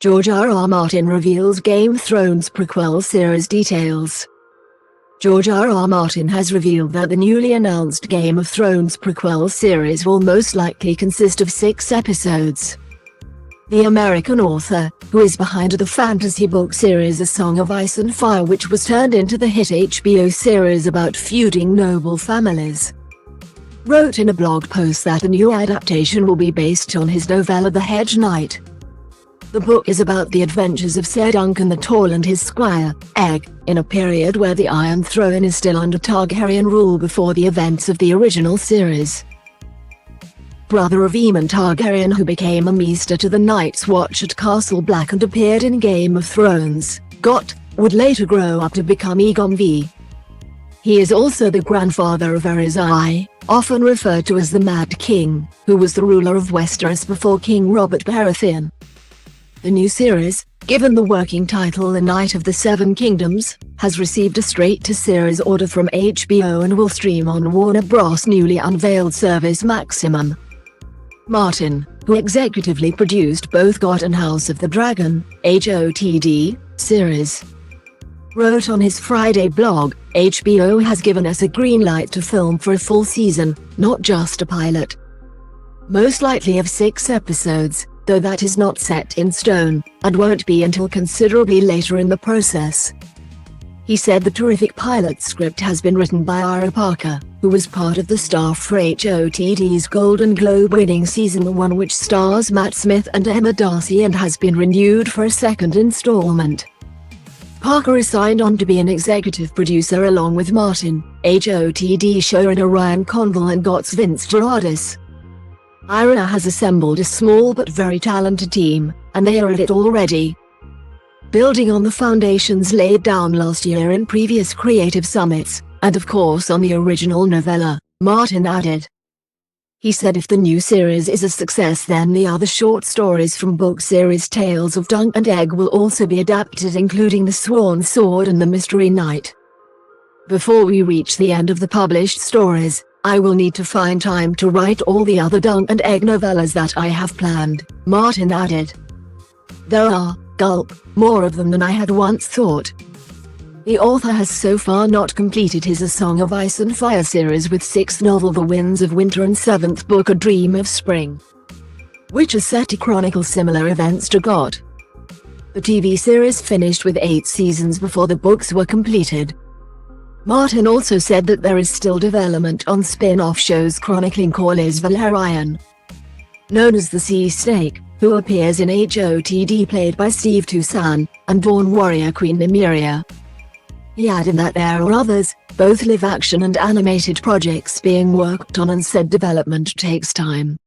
George R.R. Martin reveals Game of Thrones prequel series details. George R.R. Martin has revealed that the newly announced Game of Thrones prequel series will most likely consist of 6 episodes. The American author, who is behind the fantasy book series A Song of Ice and Fire, which was turned into the hit HBO series about feuding noble families, wrote in a blog post that the new adaptation will be based on his novella The Hedge Knight. The book is about the adventures of Sir Duncan the Tall and his squire, Egg, in a period where the Iron Throne is still under Targaryen rule before the events of the original series. Brother of Aemon Targaryen, who became a maester to the Night's Watch at Castle Black and appeared in Game of Thrones, would later grow up to become Aegon V. He is also the grandfather of Aerys I, often referred to as the Mad King, who was the ruler of Westeros before King Robert Baratheon. The new series, given the working title The Knight of the Seven Kingdoms, has received a straight-to-series order from HBO and will stream on Warner Bros.' newly unveiled service Maximum. Martin, who executively produced both God and House of the Dragon, HOTD, series, wrote on his Friday blog, "HBO has given us a green light to film for a full season, not just a pilot. Most likely of 6 episodes, though that is not set in stone, and won't be until considerably later in the process." He said the terrific pilot script has been written by Ira Parker, who was part of the staff for HOTD's Golden Globe-winning Season 1, which stars Matt Smith and Emma Darcy and has been renewed for a second installment. Parker is signed on to be an executive producer along with Martin, HOTD showrunner Ryan Condal and GOT's Vince Gerardis. Ira has assembled a small but very talented team, and they are at it already. Building on the foundations laid down last year in previous creative summits, and of course on the original novella, Martin added. He said if the new series is a success, then the other short stories from book series Tales of Dunk and Egg will also be adapted, including The Sworn Sword and The Mystery Knight. Before we reach the end of the published stories, I will need to find time to write all the other Dunk and Egg novellas that I have planned, Martin added. There are, more of them than I had once thought. The author has so far not completed his A Song of Ice and Fire series with 6th novel The Winds of Winter and 7th book A Dream of Spring, which is set to chronicle similar events to GOT. The TV series finished with 8 seasons before the books were completed. Martin also said that there is still development on spin-off shows chronicling Corlys Velaryon, known as the Sea Snake, who appears in HOTD played by Steve Toussaint, and Dawn Warrior Queen Nymeria. He added that there are others, both live-action and animated projects being worked on, and said development takes time.